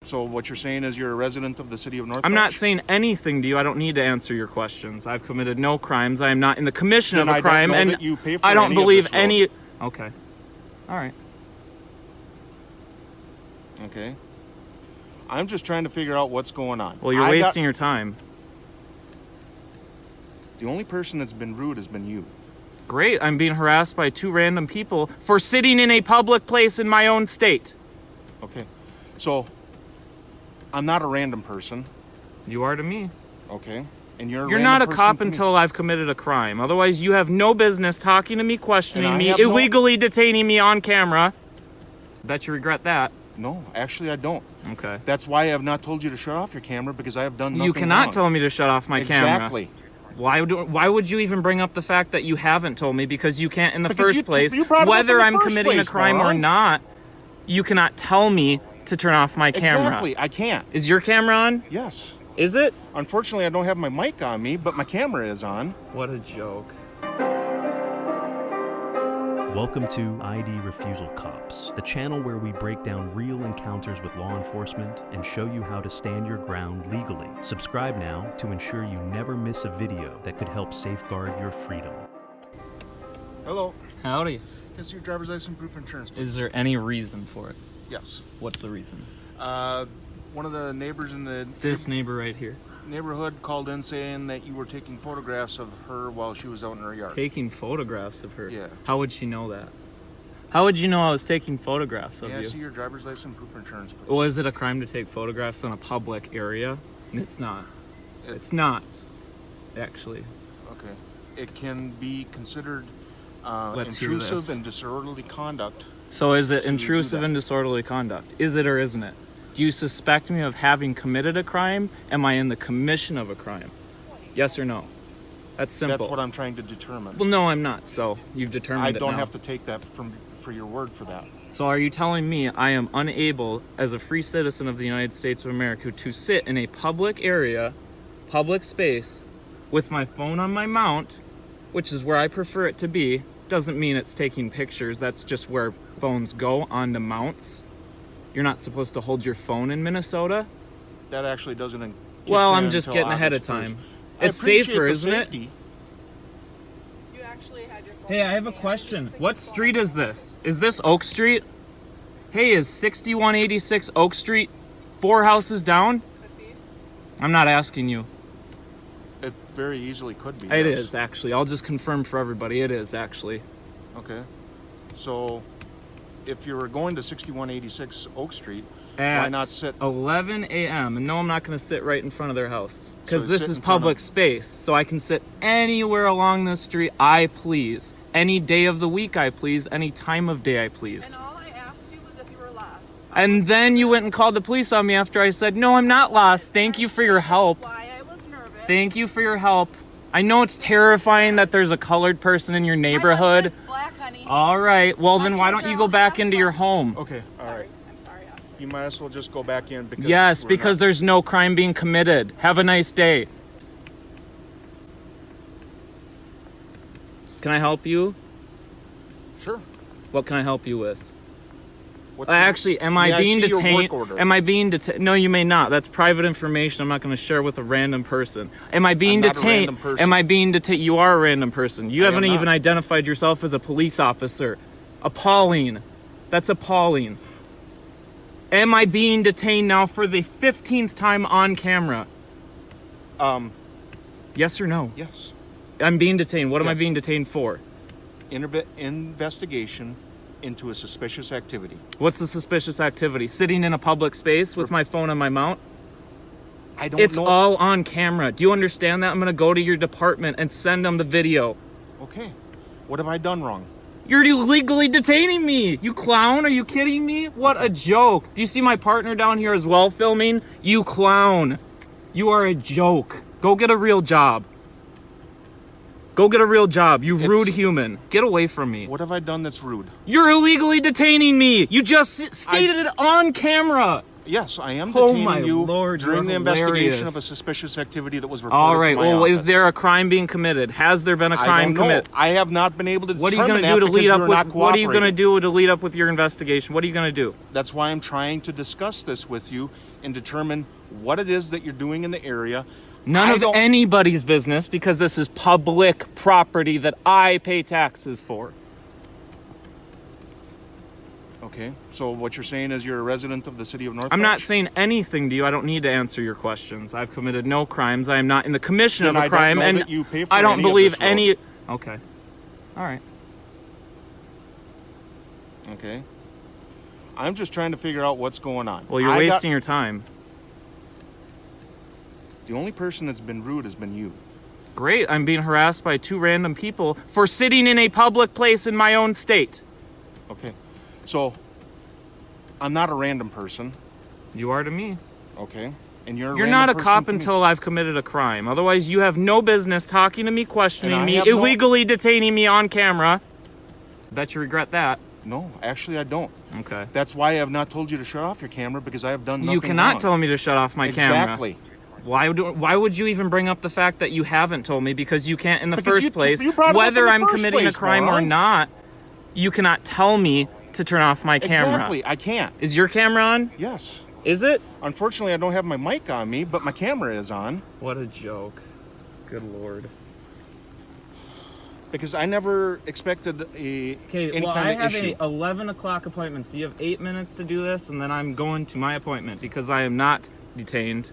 So what you're saying is you're a resident of the city of North I'm Branch? not saying anything to you. I don't need to answer your questions. I've committed no crimes. I am not in the commission Then of a crime, I don't know and that you pay for I don't any of believe this road. any. Okay. All right. Okay. I'm just trying to figure out what's going on. Well, you're wasting your time. The only person that's been rude has been you. Great. I'm being harassed by 2 random people for sitting in a public place in my own state. Okay. So, I'm not a random person. You are to me. Okay. And you're You're not a cop until I've committed a crime. Otherwise, you have no business talking to me, questioning me, illegally detaining me on camera. Bet you regret that. No, actually I don't. Okay. That's why I have not told you to shut off your camera, because I have done nothing You cannot wrong. tell me to shut off my camera. Exactly. Why would you even bring up the fact that you haven't told me? Because you can't in the Because first place. you brought it up Whether in the I'm first committing place, a crime or moron. not, you cannot tell me to turn off my camera. Exactly, I can't. Is your camera on? Yes. Is it? Unfortunately, I don't have my mic on me, but my camera is on. What a joke. Welcome to ID Refusal Cops, the channel where we break down real encounters with law enforcement and show you how to stand your ground legally. Subscribe now to ensure you never miss a video that could help safeguard your freedom. Hello. Howdy. Is your driver's license proof of insurance, please? Is there any reason for it? Yes. What's the reason? One of the neighbors in the This neighbor right here. neighborhood called in saying that you were taking photographs of her while she was out in her yard. Taking photographs of her? Yeah. How would she know that? How would you know I was taking photographs of May I you? see your driver's license proof of insurance, please? Well, is it a crime to take photographs in a public area? It's not. It's not, actually. Okay. It can be considered Let's hear this. intrusive and disorderly conduct. So is it to do intrusive that. and disorderly conduct? Is it or isn't it? Do you suspect me of having committed a crime? Am I in the commission of a crime? Yes or no? That's simple. That's what I'm trying to determine. Well, no, I'm not. So you've determined I it don't now. have to take that for your word for that. So are you telling me I am unable, as a free citizen of the United States of America, to sit in a public area, public space, with my phone on my mount, which is where I prefer it to be? Doesn't mean it's taking pictures. That's just where phones go, onto mounts. You're not supposed to hold your phone in Minnesota? That actually doesn't. Well, I'm just getting ahead of time. It's safer, isn't it? You actually had your phone. Hey, I have a question. What street is this? Is this Oak Street? Hey, is 6186 Oak Street 4 houses down? Could be. I'm not asking you. It very easily could be. It yes. is, actually. I'll just confirm for everybody. It is, actually. Okay. So, if you were going to 6186 Oak Street, At why not sit? 11 a.m. And no, I'm not going to sit right in front of their house. Because So this sit is in front public of- space. So I can sit anywhere along the street I please. Any day of the week I please. Any time of day I please. And all I asked you was if you were lost. And then you went and called the police on me after I said, no, I'm not lost. Thank you for your help. Why I was nervous. Thank you for your help. I know it's terrifying that there's a colored person in your neighborhood. My husband's black, honey. All right. Well, My then why kids don't you are go all back half into your black. home? Okay. All right. Sorry. I'm sorry, officer. You might as well just go back in because. Yes, we're because not- there's no crime being committed. Have a nice day. Can I help you? Sure. What can I help you with? What's your- Actually, am I May being see your work detained? order? Am I being detained? No, you may not. That's private information. I'm not going to share with a random person. Am I being I'm not a detained? random person. Am I being detained? You are a random person. You I haven't am even not. identified yourself as a police officer. Appalling. That's appalling. Am I being detained now for the 15th time on camera? Yes or no? Yes. I'm being detained. What am I Yes. being detained for? Investigation into a suspicious activity. What's the suspicious activity? Sitting in a public space with my phone on my mount? I don't It's know. all on camera. Do you understand that? I'm going to go to your department and send them the video. Okay. What have I done wrong? You're illegally detaining me. You clown. Are you kidding me? What a joke. Do you see my partner down here as well filming? You clown. You are a joke. Go get a real job. Go get a real job. You rude human. Get away from me. What have I done that's rude? You're illegally detaining me. You just stated it on camera. Yes, I am Oh detaining my you Lord, during the you're investigation hilarious. of a suspicious activity that was reported All right. to my Well, office. is there a crime being committed? Has there been a I crime don't know. committed? I have not been able to What are you determine going to do that to because lead up you're with? not What are you going to cooperating. do to lead up with your investigation? What are you going to do? That's why I'm trying to discuss this with you and determine what it is that you're doing in the area. None I of don't- anybody's business because this is public property that I pay taxes for. Okay, so what you're saying is you're a resident of the city of North I'm not Branch? saying anything to you. I don't need to answer your questions. I've committed no crimes. I am not in the commission Then of a I don't crime, know and that you pay for I don't any of believe this road. any. Okay. All right. Okay. I'm just trying to figure out what's going on. Well, you're wasting your time. The only person that's been rude has been you. Great. I'm being harassed by two random people for sitting in a public place in my own state. Okay. So, I'm not a random person, You are to me. okay? And you're a You're random not a person cop to me. until I've committed a crime. Otherwise, you have no business talking to me, questioning And I me, have no- illegally detaining me on camera. Bet you regret that. No, actually I don't. Okay. That's why I have not told you to shut off your camera because I have done nothing You cannot wrong. tell me to shut off my camera. Exactly. Why would you even bring up the fact that you haven't told me? Because you can't in the Because first place. you brought it up Whether in the I'm first committing place, a crime or moron. not, you cannot tell me to turn off my camera. Exactly, I can't. Is your camera on? Yes. Is it? Unfortunately, I don't have my mic on me, but my camera is on What a joke. Good Lord. because I never expected Okay, any well, I kind of have issue. a 11 o'clock appointment, so you have 8 minutes to do this, and then I'm going to my appointment because I am not detained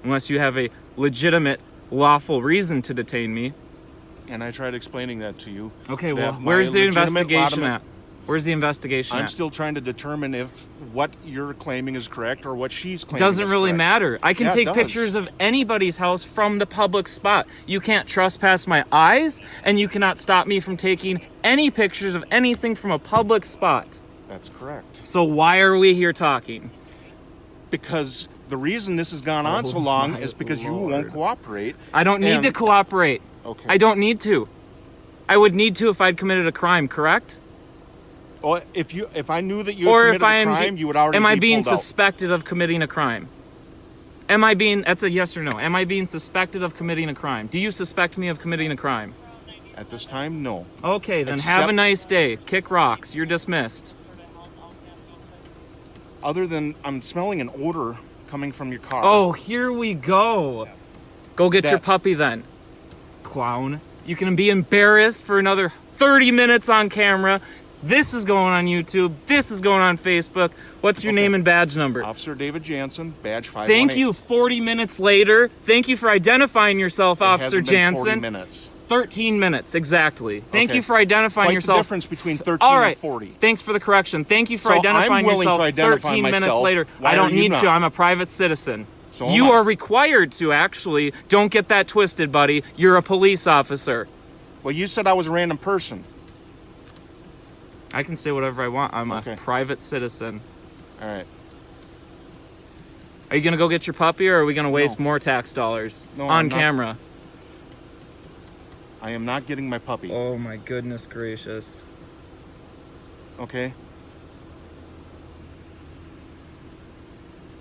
unless you have a legitimate, lawful reason to detain me. And I tried explaining that to you. Okay, that well, my where's the legitimate investigation legitimate- at? Where's the investigation I'm at? still trying to determine if what you're claiming is correct or what she's claiming Doesn't is really correct. matter. I can Yeah, it take does. pictures of anybody's house from the public spot. You can't trespass my eyes, and you cannot stop me from taking any pictures of anything from a public spot. That's correct. So why are we here talking? Because the reason this has gone on so long my is because you Lord. won't cooperate. I don't need And- to cooperate. Okay. I don't need to. I would need to if I'd committed a crime, correct? Well, if I knew that you had Or committed if I a am, crime, you would already am I be being pulled out. suspected of committing a crime? Am I being, that's a yes or no. Am I being suspected of committing a crime? Do you suspect me of committing a crime? At this time, no. Okay, then have a Except- nice day. Kick rocks. You're dismissed. Other than I'm smelling an odor coming from your car. Oh, here we go. Go get your That- puppy then, clown. You can be embarrassed for another 30 minutes on camera. This is going on YouTube. This is going on Facebook. What's your Okay. name and badge number? Officer David Jansen, badge 518. Thank you, 40 minutes later. Thank you for identifying yourself, It Officer hasn't been 40 Jansen. minutes. 13 minutes, exactly. Thank Okay. you for identifying Quite yourself. the difference between 13 All right. and 40. Thanks for the correction. Thank you for So I'm identifying willing yourself to identify 13 minutes myself. later. Why I are don't you need not? to. I'm a private citizen. So am You I. are required to, actually. Don't get that twisted, buddy. You're a police officer. Well, you said I was a random person. I can say whatever I want. I'm Okay. a private citizen. All right. Are you going to go get your puppy, or are we going to waste more tax dollars No, on I'm not. camera? I am not getting my puppy. Oh, my goodness gracious. Okay?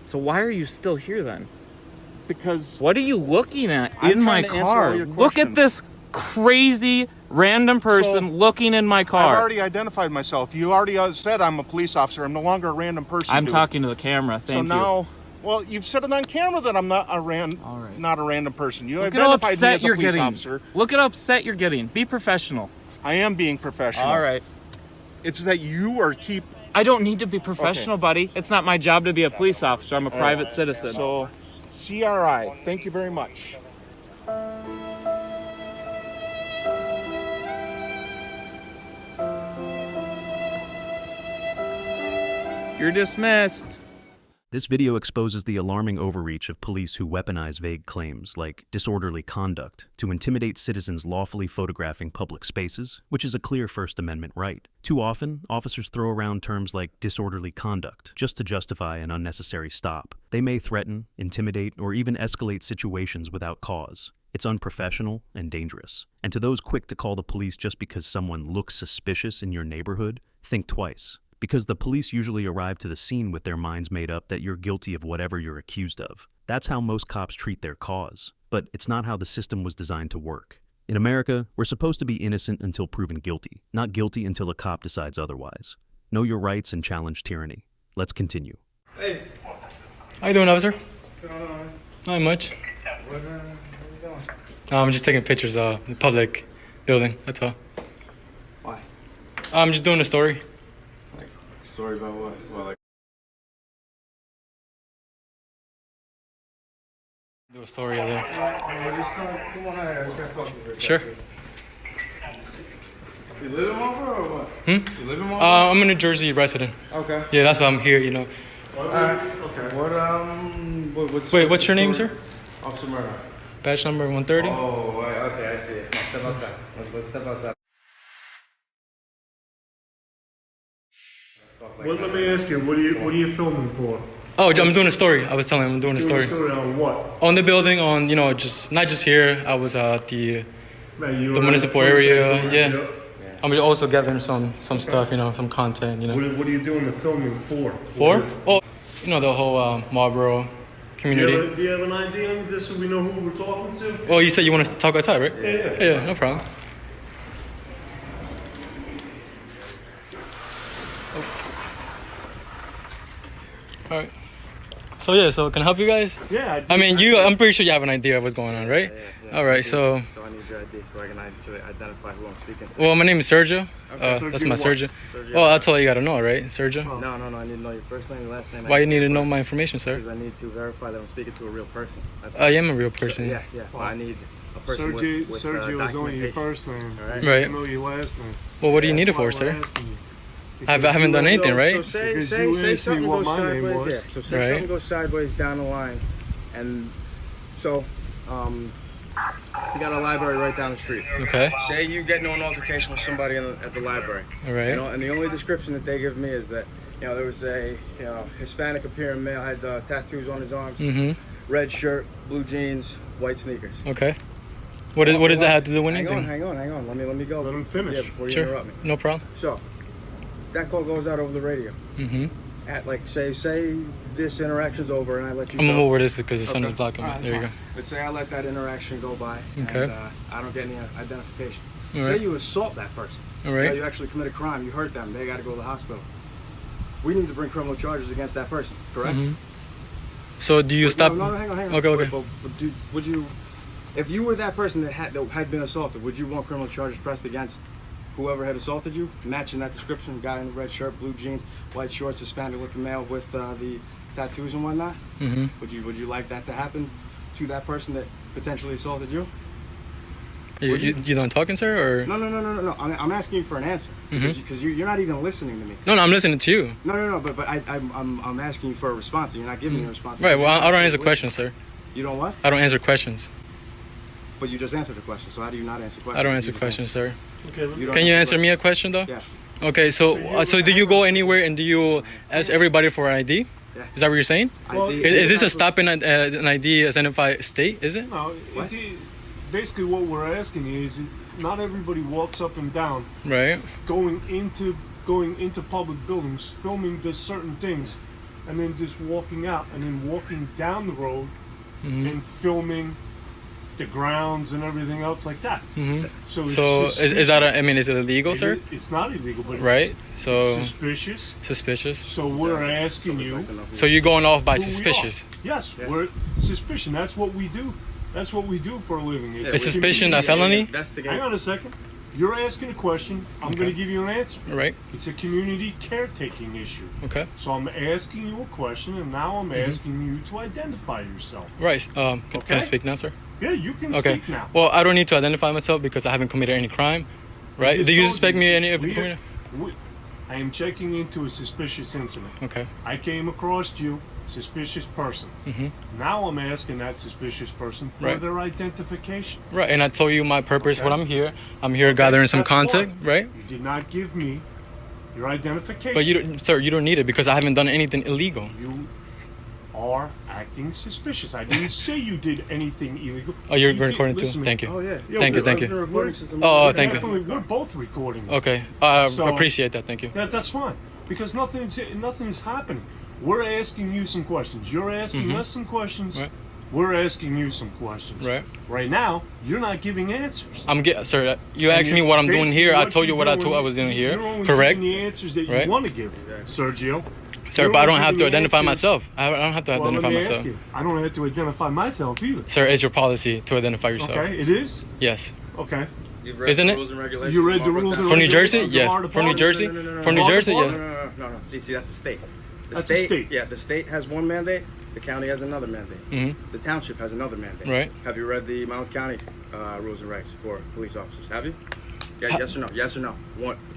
So why are you still here, then? Because What are you looking at I'm in my trying to answer car? all your Look at questions. this crazy random person looking in my car. I've already identified myself. You already said I'm a police officer. I'm no longer a random person. I'm dude. talking to the camera. So Thank you. now, well, you've said it on camera that I'm not a All right. not a random person. You Look at how identified me upset as a you're police getting. officer. Look at how upset you're getting. Be professional. I am being professional. All right. It's that you are keep. I don't need to be professional, buddy. It's not my job to be a police officer. I'm a private citizen. So, CRI. Thank you very much. You're dismissed. This video exposes the alarming overreach of police who weaponize vague claims, like disorderly conduct, to intimidate citizens lawfully photographing public spaces, which is a clear First Amendment right. Too often, officers throw around terms like disorderly conduct just to justify an unnecessary stop. They may threaten, intimidate, or even escalate situations without cause. It's unprofessional and dangerous. And to those quick to call the police just because someone looks suspicious in your neighborhood, think twice. because the police usually arrive to the scene with their minds made up that you're guilty of whatever you're accused of. That's how most cops treat their cause, but it's not how the system was designed to work. In America, we're supposed to be innocent until proven guilty, not guilty until a cop decides otherwise. Know your rights and challenge tyranny. Let's continue. Hey. How you doing, officer? What's going on, man? Not much. What are you doing? I'm just taking pictures of the public building, that's all. Why? I'm just doing a story. Like, story about what? Well, like... Do a story out there. Come on, I just gotta talk to you for a second. Sure. You live in Marlboro or what? You live in Marlboro? I'm a New Jersey resident. Okay. Yeah, that's why I'm here, you know. Okay. What's your name, sir? Officer Murdoch. Badge number 130? Oh, right, okay, I see it. Step outside. Let's step outside. Well, let me ask you, what are you filming for? Oh, I'm doing a story. I was telling him I'm doing a Doing story. a story on what? On the building, on, you know, just not just here. I was at the Man, you the were municipal at the area. first Yeah. aid. I'm also gathering some stuff, you know, some content, you know. What are you doing the filming for? For? Oh, you know, the whole Marlboro Do community. you have an idea on this so we know who we're talking to? Well, you said you want us to talk outside, right? Yeah. Yeah, no problem. All right. So yeah, so can I help you guys? Yeah. I mean, I'm pretty sure you have an idea of what's going on, right? Yeah. All right, so So I need your ID so I can actually identify who I'm speaking to. well, my name is Sergio. Sergio That's my what? Sergio. Sergio. Well, that's all you gotta know, right, Sergio? No, I need to know your first name, your last name. Why you need to know my information, sir? Because I need to verify that I'm speaking to a real person. That's I am a real person. Yeah. But I need a person Sergio, with Sergio is only your documentation. first name. All right. Right. I know your last name. Well, what do you need it That's why for, sir? we're asking you. I haven't done anything, So right? say Because you asked me something what goes my name sideways. was. Yeah. So say Right. something goes sideways down the line, and so you got a library right down the street. Okay. Say you get into an altercation with somebody at the library. All right. You know, and the only description that they give me is that there was a Hispanic appearing male, had tattoos on his arms, Mm-hmm. red shirt, blue jeans, white sneakers. Okay. What does that have to do with anything? Hang on. Let me go. Let him finish. Yeah, before you Sure. interrupt me. No problem. So that call goes out over the radio. Mm-hmm. At like say this interaction's over and I let you I'm gonna go. move over this because the sun Okay. is blocking me. Alright, There you go. fine. Let's say I let that interaction go by Okay. and I don't get any identification. All Say right. you assault that person. All right. You actually commit a crime. You hurt them. They got to go to the hospital. We need to bring criminal charges against that person. Correct? Mhm. So do you But stop? No, hang on. Okay, okay. But would you, if you were that person that had been assaulted, would you want criminal charges pressed against whoever had assaulted you, matching that description? Guy in the red shirt, blue jeans, white shorts, Hispanic-looking male with the tattoos and whatnot. Mm-hmm. Would you like that to happen to that person that potentially assaulted you? You done talking, sir, or? No. I'm asking you for an answer because you're not even listening to me. No, I'm listening to you. No. But I'm asking you for a response, and you're not giving me a response. Right. Well, I don't answer Listen. questions, sir. You don't what? I don't answer questions. But you just answered the question. So how do you not answer questions? I don't answer You just questions, sir. Okay, let me- don't Can you answer questions. me a question though? Yeah. Okay. So do you go anywhere and do you ask everybody for an ID? Yeah. Is that what you're saying? Well, ID Is this a actually- stop in an ID identify state? Is it? No, What? basically what we're asking you is not everybody walks up and down Right. going into public buildings, filming just certain things, and then just walking out and then walking down the road Mm-hmm. and filming the grounds and everything else like that. Mm-hmm. So, it's So is that is it illegal, it- sir? It's not illegal, but Right. it's So suspicious. suspicious. So we're asking you. So you're going off by who we are. suspicious. Yes, Yeah. we're suspicion. That's what we do. That's what we do for a living. Yeah, Is suspicion a felony? Investigate. Hang on a second. You're asking a question. I'm going to give you an answer. Right. It's a community caretaking issue. Okay. So I'm asking you a question, and now I'm asking you to identify yourself. Right. Can I Okay. speak now, sir? Yeah, you can Okay. speak now. Well, I don't need to identify myself because I haven't committed any crime. Right? Just Do you told suspect me any of we- criminal? I am checking into a suspicious incident. Okay. I came across you, suspicious person. Now I'm asking that suspicious person for Right. their identification. Right. And I told you my purpose. Okay. What I'm here. I'm here gathering some That's content. fine. Right. You did not give me your identification. But sir, you don't need it because I haven't done anything illegal. You are acting suspicious. I didn't say you did anything illegal. Oh, you're You did- recording too. listen to me. Thank you. Oh yeah. Yeah, Thank you, we're- thank you. I've been recording since the Oh, morning. thank you. Definitely, we're both recording. Okay. So- Appreciate that. Thank you. That's fine. because nothing's happening. We're asking you some questions. You're asking us some questions. Right. We're asking you some questions. Right. Right now, you're not giving answers. Sir, you asked me what I'm doing here. I told you what I was doing here. You're only Correct? giving the answers that Right. you want to give, Sergio. Sir, You're but I don't only have to giving identify answers- myself. I don't have to Well, identify let me myself. ask you. I don't have to identify myself either. Sir, it's your policy to identify yourself. Okay, it is? Yes. Okay. You've read Isn't the it? rules and regulations. You read the Marlboro rules and Township. For New Jersey? regulations Yes. of our For New department? Jersey? For New Our Jersey? department? Yeah. No. See, that's the state. That's the state. Yeah, the state has one mandate. The county has another mandate. Mm-hmm. The township has another mandate. Right. Have you read the Monmouth County rules and regs for police officers? Have you? Yeah. Yes or no? Yes or no?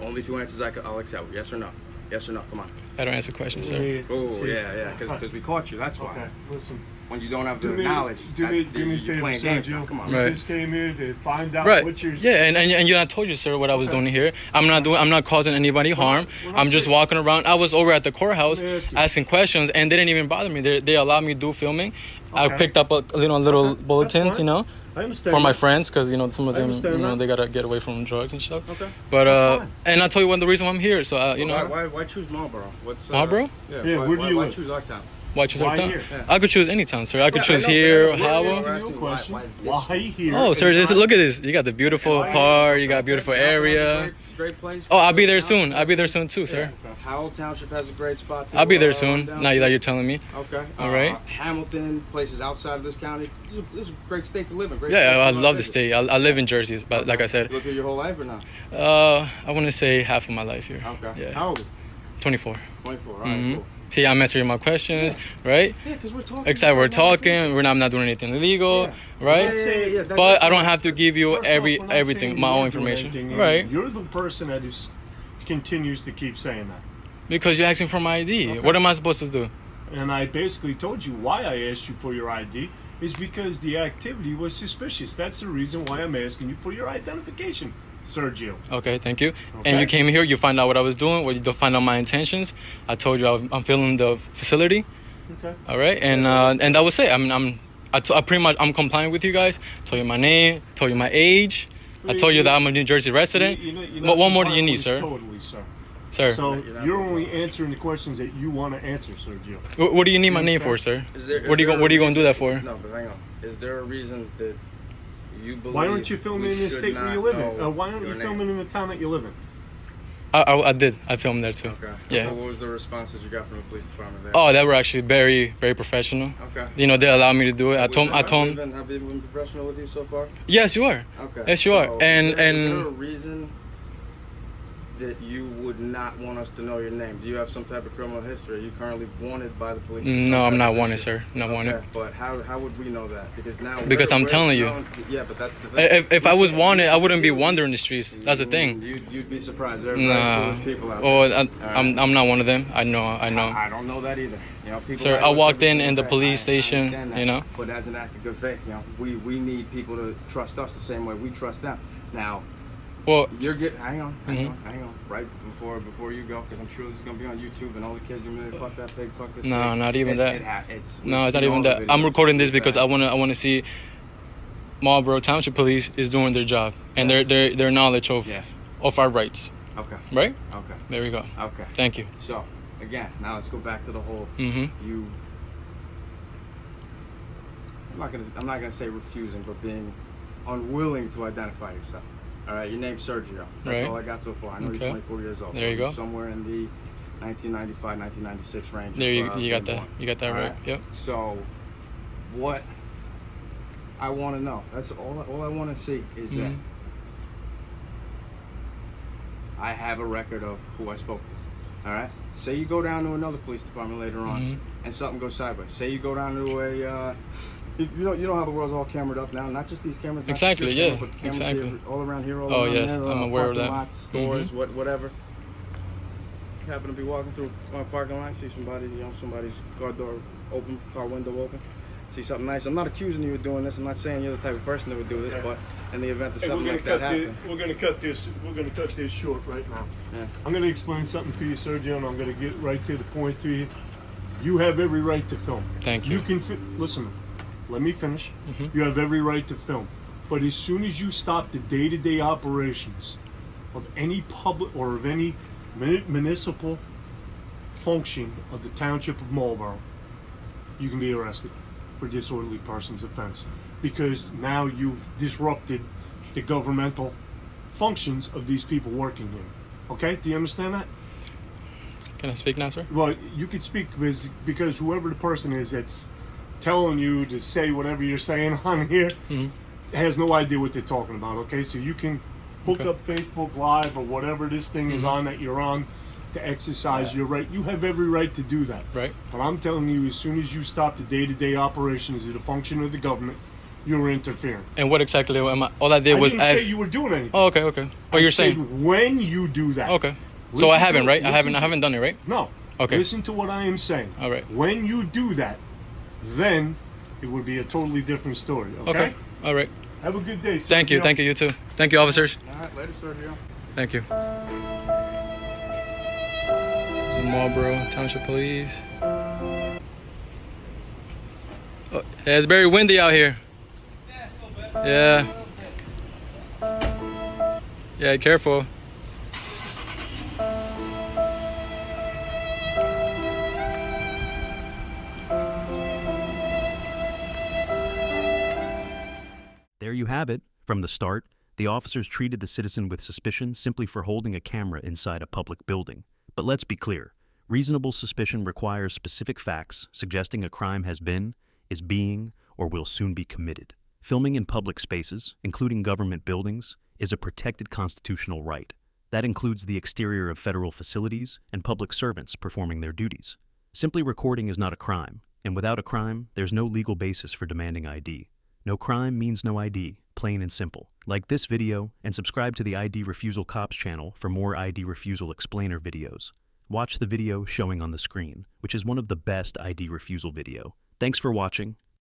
Only two answers I'll accept. Yes or no? Yes or no? Come on. I don't answer questions, sir. Oh, See, yeah. Because we caught you. That's why. Okay, listen. When you don't have the Do me, knowledge, do me a you're favor, playing games now. Sergio. Come on. Right. You just came here to find out Right. what you're... Yeah, and I told you, sir, what I was doing here. I'm not causing anybody harm. we're not I'm just saying- walking around. I was over at the courthouse Let me ask you. asking questions, and they didn't even bother me. They allowed me to do filming. I Okay. picked up a little bulletins, fine. you know, I understand. for my that. friends, because some of I them, understand that. they gotta get away from drugs and stuff. Okay. But That's fine. and I told you what the reason why I'm here. So Why choose Marlboro? What's Marlboro? Yeah, where do you why live? choose our town? why choose Why our town? here? I could choose any town, sir. I could choose I know, here, but I know. Howell. We're Asking you a asking question. why Why here? Oh, sir, and not- look at this. You got the beautiful park. You got beautiful area. Great place. Oh, I'll be there soon. I'll be there soon too, sir. Howell Township has a great spot too. I'll be there soon. down Now to- that you're telling me. Okay. All right. Hamilton, places outside of this county. This is a great state to live in. Great Yeah, state to I come love the visit. state. I live in Jersey, but like I said, You live here your whole life or not? I want to say half of my life here. Okay. Yeah. How old? 24. 24. All right. Mhm. Cool. See, I'm answering my questions, right? Yeah, because we're talking. Except we're talking. I'm not doing anything illegal, Yeah. right? Yeah, But I don't have to give you First off, we're not everything, saying my you're own doing information, anything, right? You're the person that continues to keep saying that. Because you're asking for my ID. Okay. What am I supposed to do? And I basically told you why I asked you for your ID is because the activity was suspicious. That's the reason why I'm asking you for your identification, Sergio. Okay, thank you. Okay. And you came here. You find out what I was doing. What you find out my intentions. I told you I'm filling the facility. Okay. All right, and that was it. I pretty much I'm complying with you guys. Told you my name. Told you my age. I told you that I'm a New Jersey resident. What more do you need, sir? Totally, sir. Sir, So you're only answering the questions that you want to answer, Sergio. what do you need my You name for, understand? sir? What are you going to do that for? No, but hang on. Is there a reason that you believe? Why aren't you filming we in the should state where not you live in? know Why aren't you your name? filming in the town that you live in? I did. I filmed there too. Okay. Yeah. What was the response that you got from the police department there? Oh, they were actually very, very professional. Okay. They allowed me to do it. I told Have they them, been professional with you so far? yes, you are. Okay. Yes, you are. So And is there a and reason that you would not want us to know your name? Do you have some type of criminal history? Are you currently wanted by the police? for some no, I'm type not of wanted, issue? sir. Not wanted. Okay, but how would we know that? Because now Because I'm telling you. Yeah, but that's the thing. If I was wanted, I wouldn't be wandering the streets. That's the thing. You'd be surprised. There are very Nah. foolish people out Oh, there. I'm not one of them. I know. I don't know that either. You know, people Sir, like I us walked have in the good police faith. I station, understand that. you know. But as an act of good faith, we need people to trust us the same way we trust them. Now, Well, you're getting. Hang on. Mm-hmm. Right before you go, because I'm sure this is gonna be on YouTube, and all the kids are gonna be fuck that pig, fuck this. No, pig. not even that. It's no, we've it's not seen even all the that. I'm videos. recording this It's because bad. I want to see Marlboro Township Police is doing their job and their knowledge of Yeah. of our rights. Okay. Right? Okay. There we go. Okay. Thank you. So, again, now let's go back to the whole. Mm-hmm. I'm not gonna say refusing, but being unwilling to identify yourself. All right, your name's Sergio. That's Right. all I got so far. I know Okay. you're 24 years old. There so you go. you're somewhere in the 1995, 1996 range. There of, you got being that. born. You got that All right. Yep. So, what I want to know, that's all I want to see is that Mhm. I have a record of who I spoke to. All right. Say you go down to another police department later on, Mhm. and something goes sideways. Say you go down to a, you know how the world's all camered up now. Not just these cameras. Not Exactly, just this yeah, camera, but the cameras exactly. here, all around here, all Oh, around yes, there. I'm aware of parking that. Lots, stores, Mhm. whatever. You happen to be walking through a parking lot, see somebody's car door open, car window open. See something nice. I'm not accusing you of doing this. I'm not saying you're the type of person that would do this, Yeah. but in the event that Hey, something like that happened. we're gonna cut this. We're gonna cut this short right now. Yeah. I'm gonna explain something to you, Sergio, and I'm gonna get right to the point to you. You have every right to film. Thank you. You can listen. Let me finish. You have every right to film, but as soon as you stop the day-to-day operations of any public or of any municipal function of the Township of Marlborough, you can be arrested for disorderly persons offense, because now you've disrupted the governmental functions of these people working here. Okay, do you understand that? Can I speak now, sir? Well, you could speak because whoever the person is that's telling you to say whatever you're saying on here has no idea what they're talking about. Okay, so you can hook up Facebook Live or whatever this thing is on that you're on to exercise your right. You have every right to do that. Right. But I'm telling you, as soon as you stop the day-to-day operations of the function of the government, you're interfering. And what exactly am I? All I did was I didn't ask. say you were doing anything. Oh, okay, okay. Oh, I you're said saying. when you do that. Okay. So Listen I haven't, to- right? I listen haven't to- done it, right? No. Okay. Listen to what I am saying. All right. When you do that, then it would be a totally different story. Okay. Okay. All right. Have a good day. Thank you. Sergio. Thank you. You too. Thank you, officers. All right, later, Sergio. Thank you. This is Marlboro Township Police. Oh, yeah, it's very windy out here. Yeah. Yeah, careful. There you have it. From the start, the officers treated the citizen with suspicion simply for holding a camera inside a public building. But let's be clear. Reasonable suspicion requires specific facts suggesting a crime has been, is being, or will soon be committed. Filming in public spaces, including government buildings, is a protected constitutional right. That includes the exterior of federal facilities and public servants performing their duties. Simply recording is not a crime, and without a crime, there's no legal basis for demanding ID. No crime means no ID, plain and simple. Like this video and subscribe to the ID Refusal Cops channel for more ID Refusal explainer videos. Watch the video showing on the screen, which is one of the best ID refusal video. Thanks for watching,